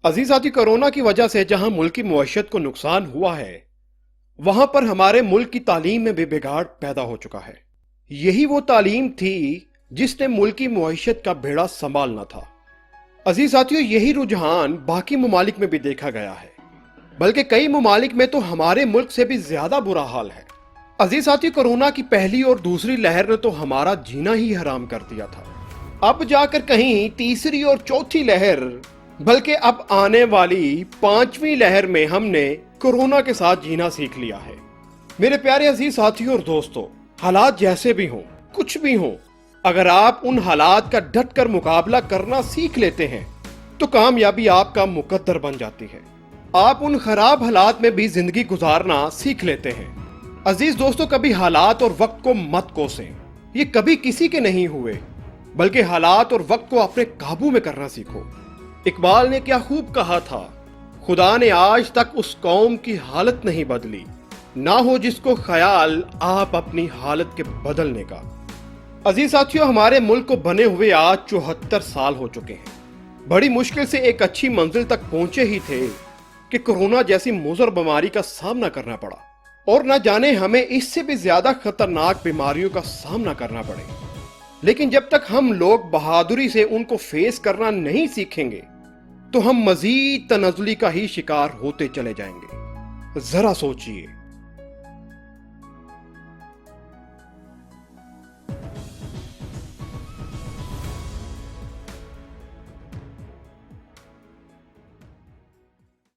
عزیز ساتھی، کورونا کی وجہ سے جہاں ملک کی معیشت کو نقصان ہوا ہے، وہاں پر ہمارے ملک کی تعلیم میں بھی بگاڑ پیدا ہو چکا ہے۔ یہی وہ تعلیم تھی جس نے ملک کی معیشت کا بیڑا سنبھالنا تھا۔ عزیز ساتھیوں، یہی رجحان باقی ممالک میں بھی دیکھا گیا ہے، بلکہ کئی ممالک میں تو ہمارے ملک سے بھی زیادہ برا حال ہے۔ عزیز ساتھی، کورونا کی پہلی اور دوسری لہر نے تو ہمارا جینا ہی حرام کر دیا تھا۔ اب جا کر کہیں تیسری اور چوتھی لہر، بلکہ اب آنے والی پانچویں لہر میں ہم نے کورونا کے ساتھ جینا سیکھ لیا ہے۔ میرے پیارے عزیز ساتھیوں اور دوستو، حالات جیسے بھی ہوں، کچھ بھی ہوں، اگر آپ ان حالات کا ڈٹ کر مقابلہ کرنا سیکھ لیتے ہیں تو کامیابی آپ کا مقدر بن جاتی ہے۔ آپ ان خراب حالات میں بھی زندگی گزارنا سیکھ لیتے ہیں۔ عزیز دوستو، کبھی حالات اور وقت کو مت کوسیں، یہ کبھی کسی کے نہیں ہوئے، بلکہ حالات اور وقت کو اپنے قابو میں کرنا سیکھو۔ اقبال نے کیا خوب کہا تھا، خدا نے آج تک اس قوم کی حالت نہیں بدلی، نہ ہو جس کو خیال آپ اپنی حالت کے بدلنے کا۔ عزیز ساتھیوں، ہمارے ملک کو بنے ہوئے آج 74 سال ہو چکے ہیں۔ بڑی مشکل سے ایک اچھی منزل تک پہنچے ہی تھے کہ کورونا جیسی مضر بیماری کا سامنا کرنا پڑا، اور نہ جانے ہمیں اس سے بھی زیادہ خطرناک بیماریوں کا سامنا کرنا پڑے۔ لیکن جب تک ہم لوگ بہادری سے ان کو فیس کرنا نہیں سیکھیں گے تو ہم مزید تنزلی کا ہی شکار ہوتے چلے جائیں گے۔ ذرا سوچئے،